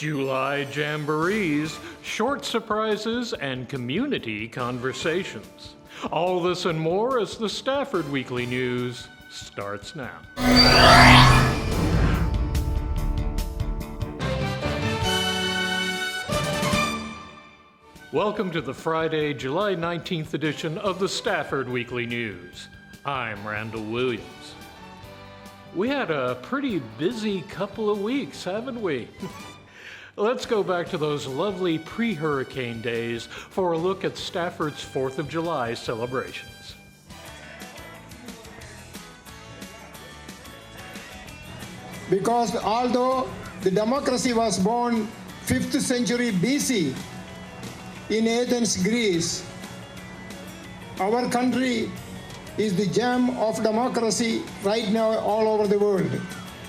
July jamborees, short surprises, and community conversations. All this and more as the Stafford Weekly News starts now. Welcome to the Friday, July 19th edition of the Stafford Weekly News. I'm Randall Williams. We had a pretty busy couple of weeks, haven't we? Let's go back to those lovely pre-hurricane days for a look at Stafford's 4th of July celebrations. Because although the democracy was born 5th century BC in Athens, Greece, our country is the gem of democracy right now all over the world.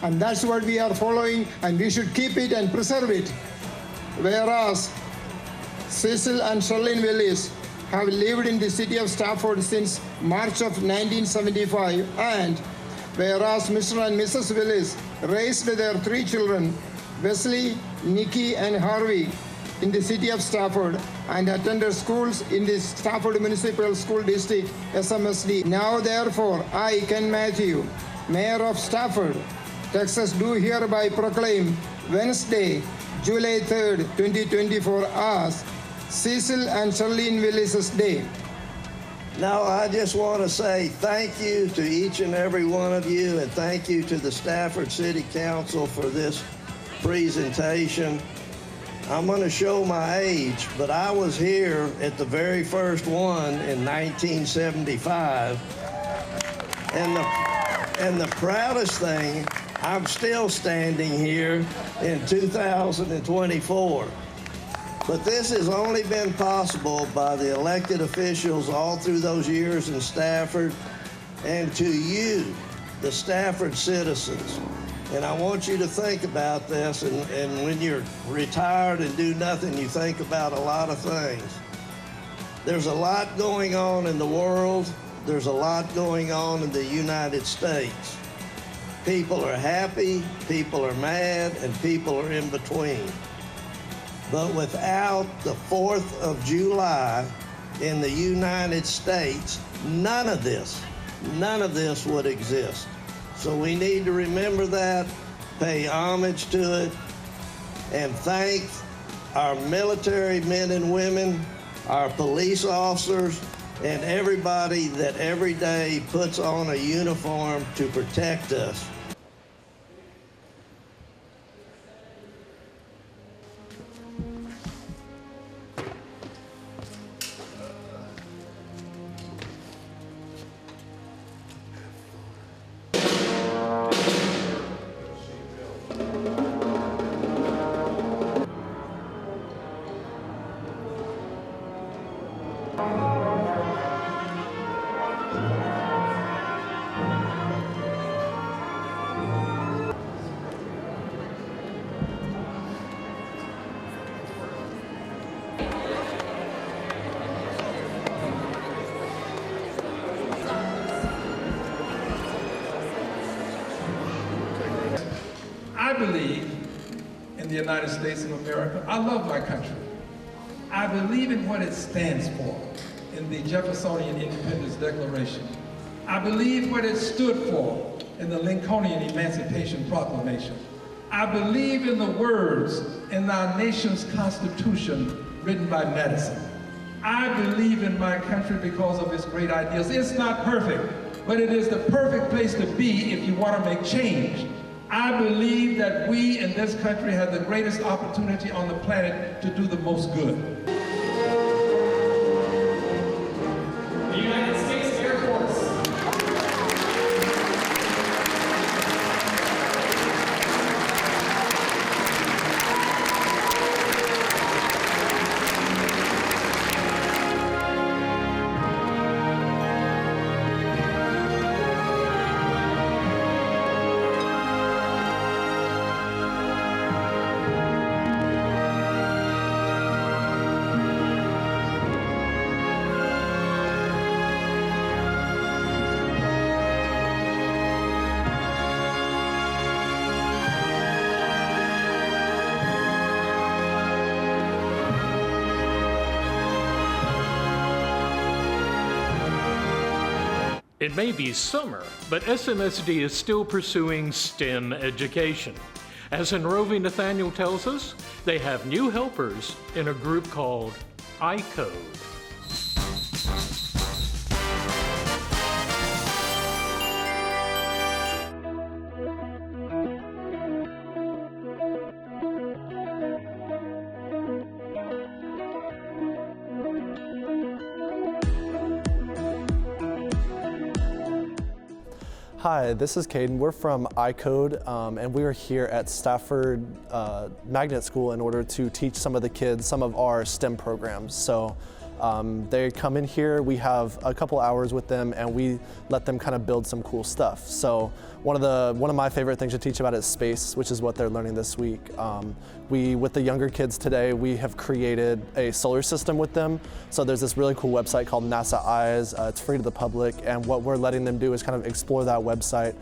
And that's what we are following, and we should keep it and preserve it. Whereas Cecil and Sherlyn Willis have lived in the city of Stafford since March of 1975, and whereas Mr. and Mrs. Willis raised their 3 children, Wesley, Nikki, and Harvey, in the city of Stafford, and attended schools in the Stafford Municipal School District, SMSD. Now, therefore, I, Ken Matthew, Mayor of Stafford, Texas, do hereby proclaim Wednesday, July 3rd, 2024 as Cecil and Sherlyn Willis' Day. Now, I just want to say thank you to each and every one of you, and thank you to the Stafford City Council for this presentation. I'm going to show my age, but I was here at the very first one in 1975. And the proudest thing, I'm still standing here in 2024. But this has only been possible by the elected officials all through those years in Stafford, and to you, the Stafford citizens. And I want you to think about this, and when you're retired and do nothing, you think about a lot of things. There's a lot going on in the world. There's a lot going on in the United States. People are happy, people are mad, and people are in between. But without the 4th of July in the United States, none of this would exist. So we need to remember that, pay homage to it, and thank our military men and women, our police officers, and everybody that every day puts on a uniform to protect us. I believe in the United States of America. I love my country. I believe in what it stands for in the Jeffersonian Independence Declaration. I believe what it stood for in the Lincolnian Emancipation Proclamation. I believe in the words in our nation's Constitution written by Madison. I believe in my country because of its great ideals. It's not perfect, but it is the perfect place to be if you want to make change. I believe that we in this country have the greatest opportunity on the planet to do the most good. The United States Air Force. It may be summer, but SMSD is still pursuing STEM education. As Enroving Nathaniel tells us, they have new helpers in a group called iCode. Hi, this is Caden. We're from iCode, and we are here at Stafford Magnet School in order to teach some of the kids some of our STEM programs. So they come in here, we have a couple hours with them, and we let them kind of build some cool stuff. So one of my favorite things to teach about is space, which is what they're learning this week. With the younger kids today, we have created a solar system with them. So there's this really cool website called NASA Eyes. It's free to the public, and what we're letting them do is kind of explore that website,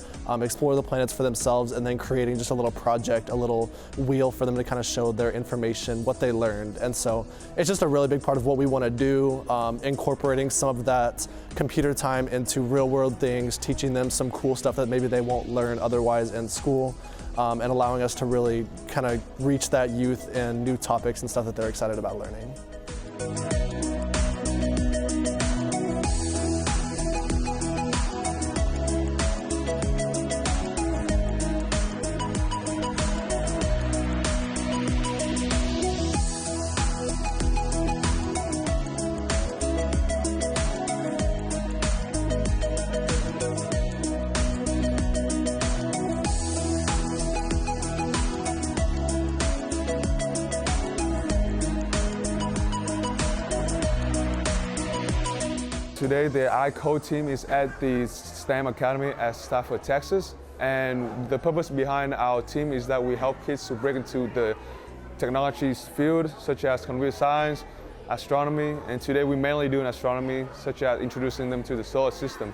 explore the planets for themselves, and then creating just a little project, a little wheel for them to kind of show their information, what they learned. And so it's just a really big part of what we want to do, incorporating some of that computer time into real world things, teaching them some cool stuff that maybe they won't learn otherwise in school, and allowing us to really kind of reach that youth and new topics and stuff that they're excited about learning. Today, the iCode team is at the STEM Academy at Stafford, Texas. And the purpose behind our team is that we help kids to break into the technologies field, such as computer science, astronomy. And today, we're mainly doing astronomy, such as introducing them to the solar system.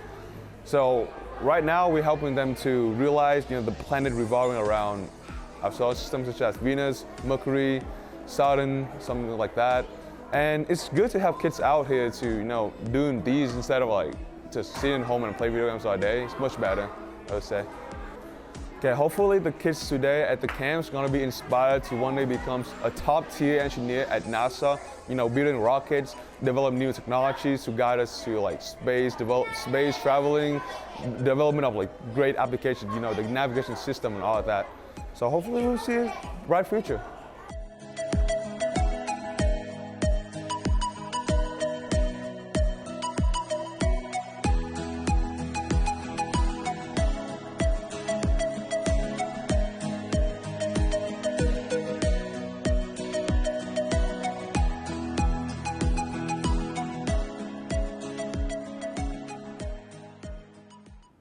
So right now, we're helping them to realize the planet revolving around our solar system, such as Venus, Mercury, Saturn, something like that. And it's good to have kids out here to, doing these instead of like just sitting home and play video games all day. It's much better, I would say. Okay, hopefully the kids today at the camp are gonna be inspired to one day become a top tier engineer at NASA, building rockets, develop new technologies to guide us to like space, develop space traveling, development of like great applications, the navigation system and all of that. So hopefully we'll see a bright future.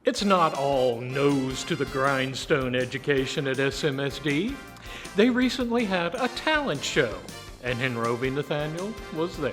It's not all nose to the grindstone education at SMSD. They recently had a talent show, and Enroving Nathaniel was there.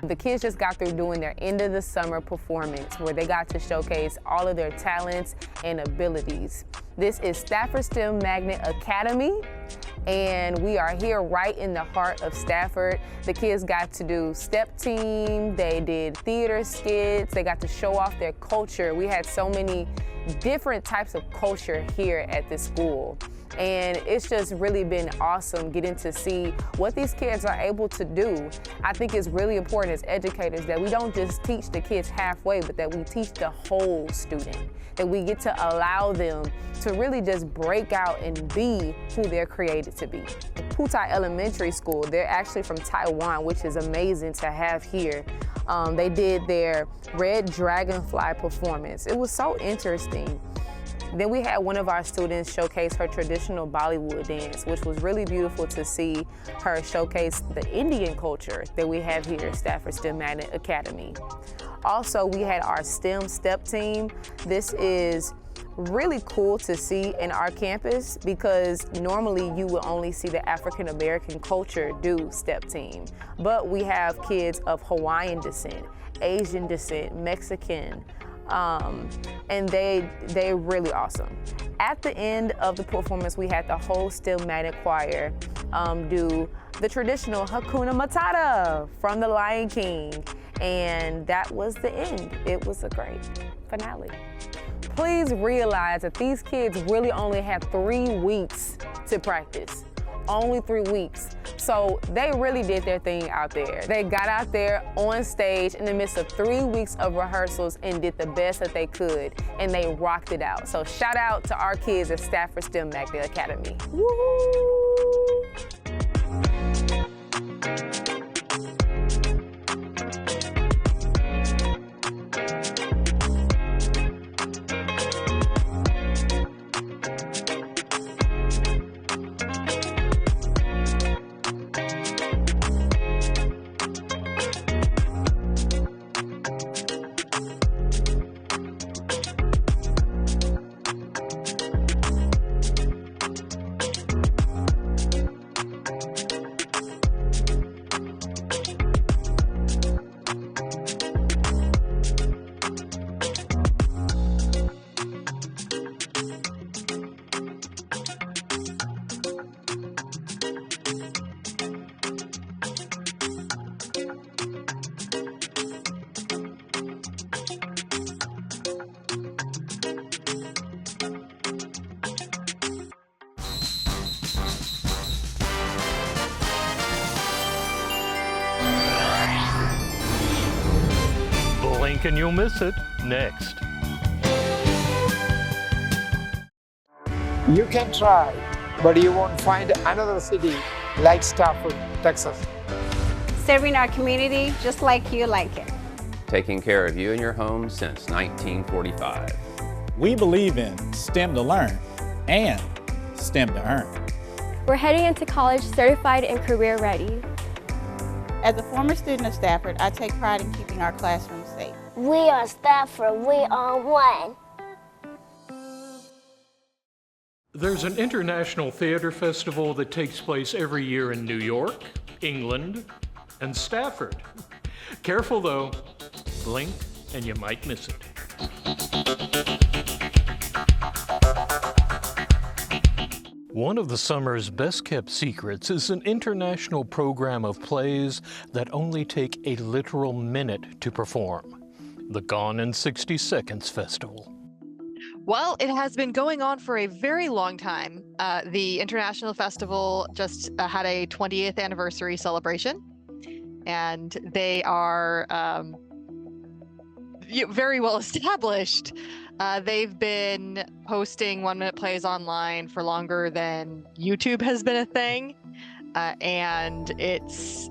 The kids just got through doing their end of the summer performance where they got to showcase all of their talents and abilities. This is Stafford STEM Magnet Academy, and we are here right in the heart of Stafford. The kids got to do step team, they did theater skits, they got to show off their culture. We had so many different types of culture here at this school. And it's just really been awesome getting to see what these kids are able to do. I think it's really important as educators that we don't just teach the kids halfway, but that we teach the whole student, that we get to allow them to really just break out and be who they're created to be. Putai Elementary School, they're actually from Taiwan, which is amazing to have here. They did their Red Dragonfly performance. It was so interesting. Then we had one of our students showcase her traditional Bollywood dance, which was really beautiful to see her showcase the Indian culture that we have here at Stafford STEM Magnet Academy. Also, we had our STEM step team. This is really cool to see in our campus because normally you will only see the African American culture do step team. But we have kids of Hawaiian descent, Asian descent, Mexican, And they're really awesome. At the end of the performance, we had the whole STEM Magnet Choir do the traditional Hakuna Matata from The Lion King. And that was the end. It was a great finale. Please realize that these kids really only had 3 weeks to practice. Only 3 weeks. So they really did their thing out there. They got out there on stage in the midst of 3 weeks of rehearsals and did the best that they could, and they rocked it out. So shout out to our kids at Stafford STEM Magnet Academy. Woo! Blink and you'll miss it. Next. You can try, but you won't find another city like Stafford, Texas. Serving our community just like you like it. Taking care of you and your home since 1945. We believe in STEM to learn and STEM to earn. We're heading into college certified and career ready. As a former student of Stafford, I take pride in keeping our classrooms safe. We are Stafford, we are one. There's an international theater festival that takes place every year in New York, England, and Stafford. Careful though, blink and you might miss it. One of the summer's best-kept secrets is an international program of plays that only take a literal minute to perform. The Gone in 60 Seconds Festival. Well, it has been going on for a very long time. The International Festival just had a 20th anniversary celebration, and they are very well established. They've been posting 1-minute plays online for longer than YouTube has been a thing. And it's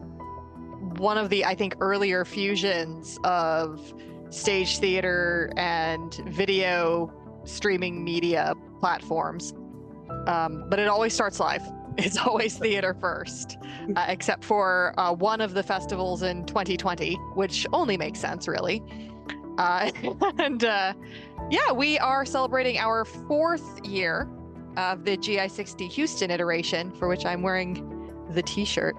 one of the, I think, earlier fusions of stage theater and video streaming media platforms. But it always starts live. It's always theater first, except for one of the festivals in 2020, which only makes sense, really. Yeah, we are celebrating our 4th year of the GI60 Houston iteration, for which I'm wearing the t-shirt.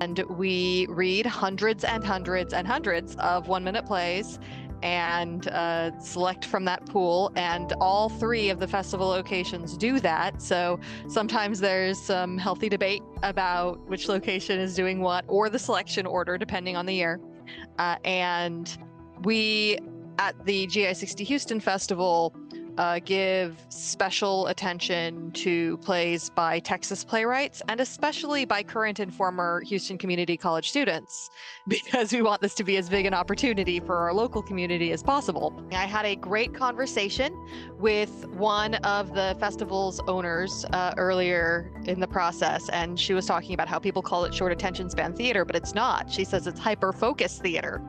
And we read hundreds and hundreds and hundreds of 1-minute plays and select from that pool, and all 3 of the festival locations do that. So sometimes there's some healthy debate about which location is doing what, or the selection order, depending on the year. And we at the GI60 Houston Festival give special attention to plays by Texas playwrights, and especially by current and former Houston Community College students, because we want this to be as big an opportunity for our local community as possible. I had a great conversation with one of the festival's owners earlier in the process, and she was talking about how people call it short attention span theater, but it's not. She says it's hyper-focused theater,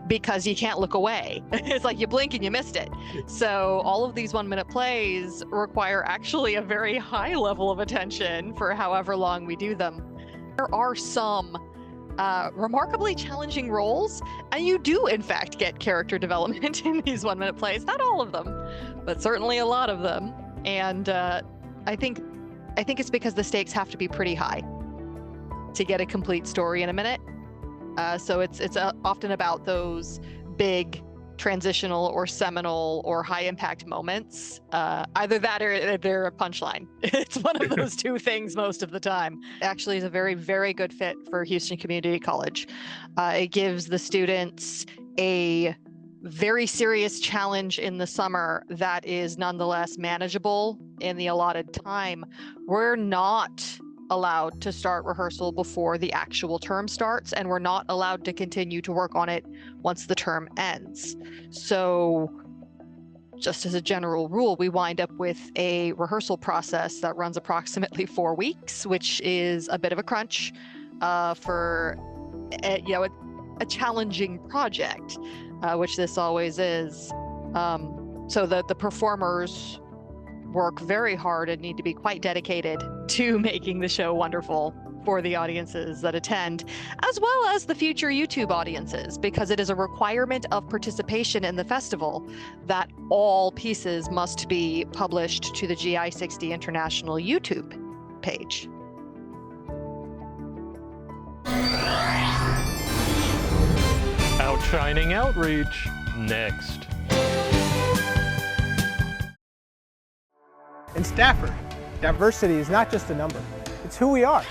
because you can't look away. It's like you blink and you missed it. So all of these 1-minute plays require actually a very high level of attention for however long we do them. There are some remarkably challenging roles, and you do in fact get character development in these 1-minute plays. Not all of them, but certainly a lot of them. And I think it's because the stakes have to be pretty high to get a complete story in a minute. So it's often about those big transitional or seminal or high impact moments. Either that or they're a punchline. It's one of those two things most of the time. Actually, is a very, very good fit for Houston Community College. It gives the students a very serious challenge in the summer that is nonetheless manageable in the allotted time. We're not allowed to start rehearsal before the actual term starts, and we're not allowed to continue to work on it once the term ends. So just as a general rule, we wind up with a rehearsal process that runs approximately 4 weeks, which is a bit of a crunch for a challenging project, which this always is. So the performers work very hard and need to be quite dedicated to making the show wonderful for the audiences that attend, as well as the future YouTube audiences, because it is a requirement of participation in the festival that all pieces must be published to the GI60 International YouTube page. Outshining Outreach, next. In Stafford, diversity is not just a number, it's who we are.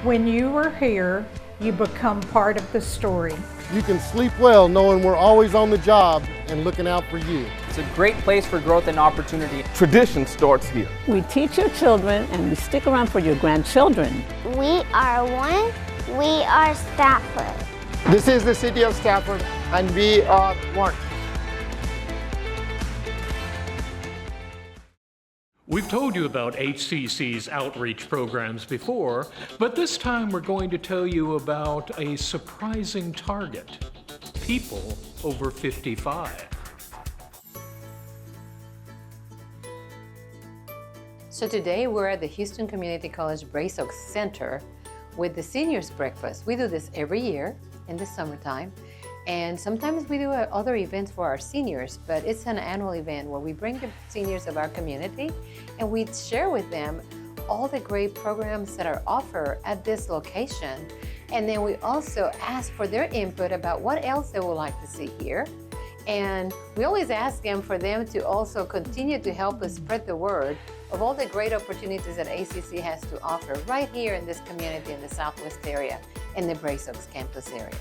When you are here, you become part of the story. You can sleep well knowing we're always on the job and looking out for you. It's a great place for growth and opportunity. Tradition starts here. We teach your children and we stick around for your grandchildren. We are one. We are Stafford. This is the city of Stafford, and we are one. We've told you about HCC's outreach programs before, but this time we're going to tell you about a surprising target: people over 55. So today we're at the Houston Community College Brace Oaks Center with the Seniors Breakfast. We do this every year in the summertime, and sometimes we do other events for our seniors, but it's an annual event where we bring the seniors of our community and we share with them all the great programs that are offered at this location. And then we also ask for their input about what else they would like to see here. And we always ask them for them to also continue to help us spread the word of all the great opportunities that ACC has to offer right here in this community in the Southwest area, in the Brace Oaks campus area.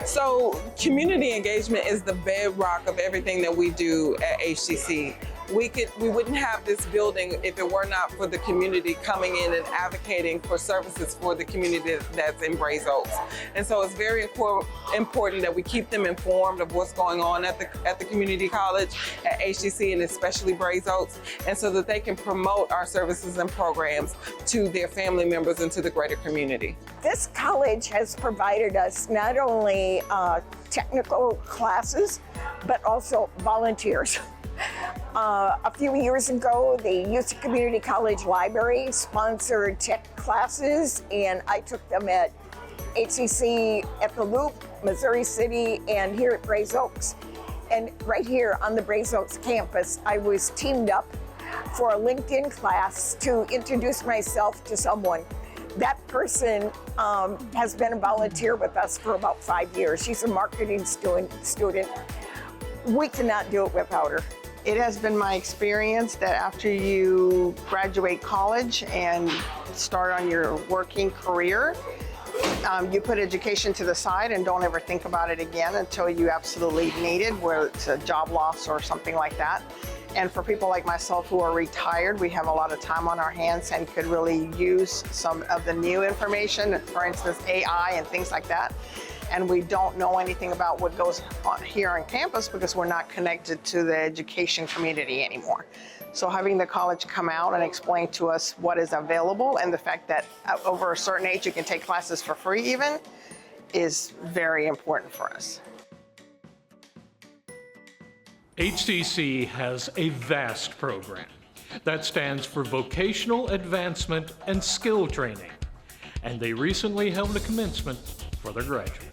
So community engagement is the bedrock of everything that we do at HCC. We wouldn't have this building if it were not for the community coming in and advocating for services for the community that's in Brace Oaks. And so it's very important that we keep them informed of what's going on at the community college, at HCC, and especially Brace Oaks, and so that they can promote our services and programs to their family members and to the greater community. This college has provided us not only technical classes, but also volunteers. A few years ago, the Houston Community College Library sponsored tech classes, and I took them at HCC at the Loop, Missouri City, and here at Brace Oaks. And right here on the Brace Oaks campus, I was teamed up for a LinkedIn class to introduce myself to someone. That person has been a volunteer with us for about 5 years. She's a marketing student. We cannot do it without her. It has been my experience that after you graduate college and start on your working career, you put education to the side and don't ever think about it again until you absolutely need it, whether it's a job loss or something like that. And for people like myself who are retired, we have a lot of time on our hands and could really use some of the new information, for instance, AI and things like that. And we don't know anything about what goes on here on campus because we're not connected to the education community anymore. So having the college come out and explain to us what is available and the fact that over a certain age you can take classes for free even is very important for us. HCC has a vast program that stands for Vocational Advancement and Skill Training, and they recently held a commencement for their graduates.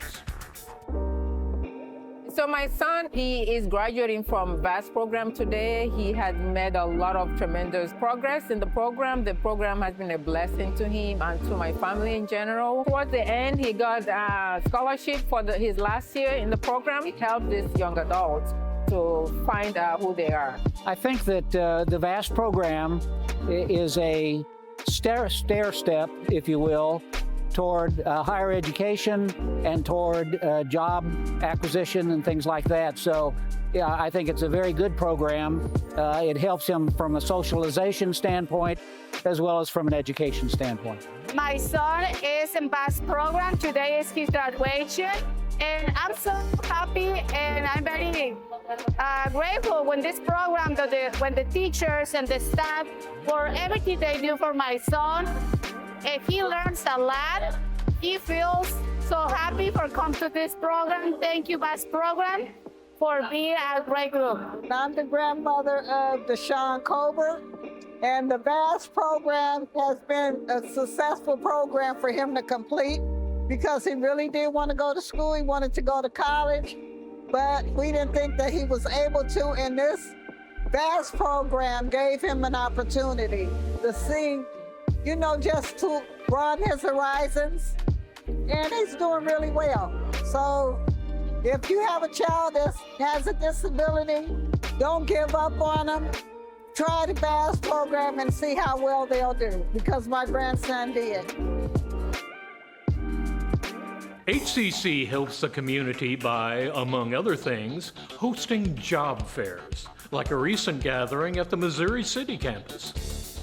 So my son, he is graduating from VAST program today. He has made a lot of tremendous progress in the program. The program has been a blessing to him and to my family in general. Towards the end, he got a scholarship for his last year in the program. It helped these young adults to find out who they are. I think that the VAST program is a stair step, if you will, toward higher education and toward job acquisition and things like that. So yeah, I think it's a very good program. It helps him from a socialization standpoint as well as from an education standpoint. My son is in VAST program. Today is his graduation. And I'm so happy and I'm very grateful when this program, when the teachers and the staff, for everything they do for my son. And he learns a lot. He feels so happy for coming to this program. Thank you, VAST program, for being a great group. I'm the grandmother of Deshaun Colbert, and the VAST program has been a successful program for him to complete because he really did want to go to school. He wanted to go to college, but we didn't think that he was able to, and this VAST program gave him an opportunity to see, you know, just to broaden his horizons, and he's doing really well. So if you have a child that has a disability, don't give up on them. Try the VAST program and see how well they'll do, because my grandson did. HCC helps the community by, among other things, hosting job fairs, like a recent gathering at the Missouri City campus.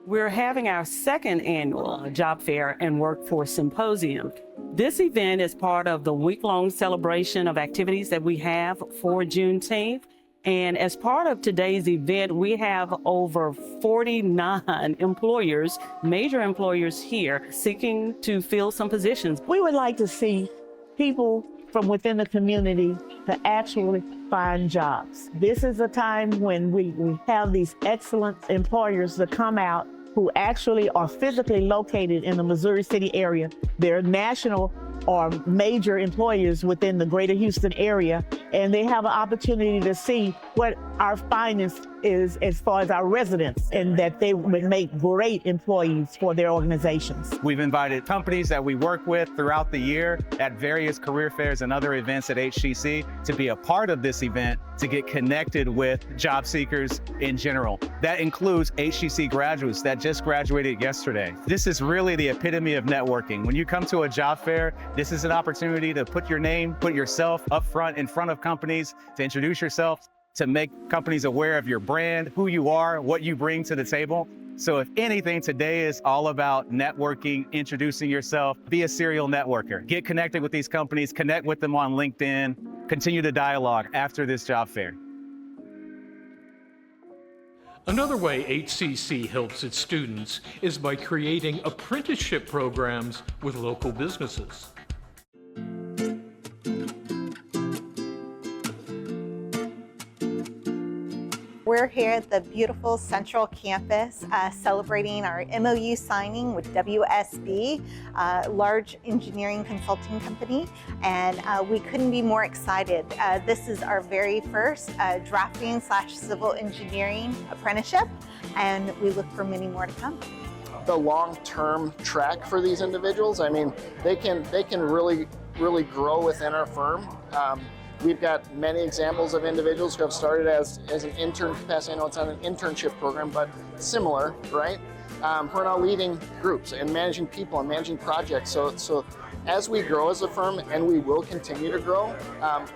We're having our second annual Job Fair and Workforce Symposium. This event is part of the week-long celebration of activities that we have for Juneteenth. And as part of today's event, we have over 49 employers, major employers here, seeking to fill some positions. We would like to see people from within the community to actually find jobs. This is a time when we have these excellent employers that come out who actually are physically located in the Missouri City area. They're national or major employers within the greater Houston area, and they have an opportunity to see what our finest is as far as our residents, and that they would make great employees for their organizations. We've invited companies that we work with throughout the year at various career fairs and other events at HCC to be a part of this event to get connected with job seekers in general. That includes HCC graduates that just graduated yesterday. This is really the epitome of networking. When you come to a job fair, this is an opportunity to put your name, put yourself up front in front of companies, to introduce yourself, to make companies aware of your brand, who you are, what you bring to the table. So if anything, today is all about networking, introducing yourself, be a serial networker. Get connected with these companies, connect with them on LinkedIn, continue the dialogue after this job fair. Another way HCC helps its students is by creating apprenticeship programs with local businesses. We're here at the beautiful Central Campus celebrating our MOU signing with WSB, a large engineering consulting company, and we couldn't be more excited. This is our very first drafting/civil engineering apprenticeship, and we look for many more to come. The long-term track for these individuals, I mean, they can really grow within our firm. We've got many examples of individuals who have started as an intern capacity. I know it's not an internship program, but similar, right? Who are now leading groups and managing people and managing projects. So as we grow as a firm, and we will continue to grow,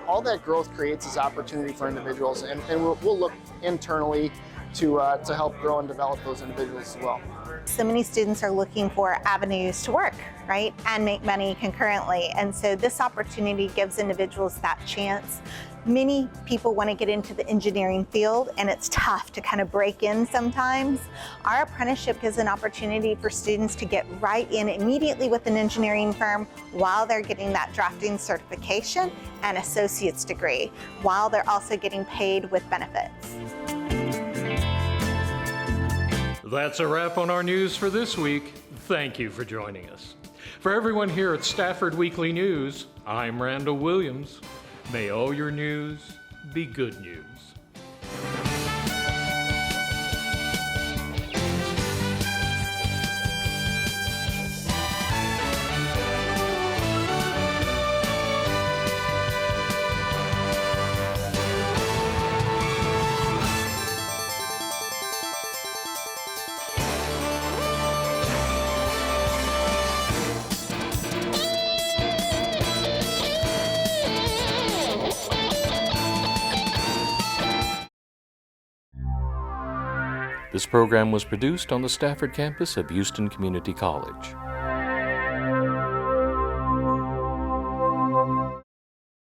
all that growth creates this opportunity for individuals, and we'll look internally to help grow and develop those individuals as well. So many students are looking for avenues to work, right, and make money concurrently. And so this opportunity gives individuals that chance. Many people want to get into the engineering field, and it's tough to kind of break in sometimes. Our apprenticeship is an opportunity for students to get right in immediately with an engineering firm while they're getting that drafting certification and associate's degree, while they're also getting paid with benefits. That's a wrap on our news for this week. Thank you for joining us. For everyone here at Stafford Weekly News, I'm Randall Williams. May all your news be good news. This program was produced on the Stafford campus of Houston Community College.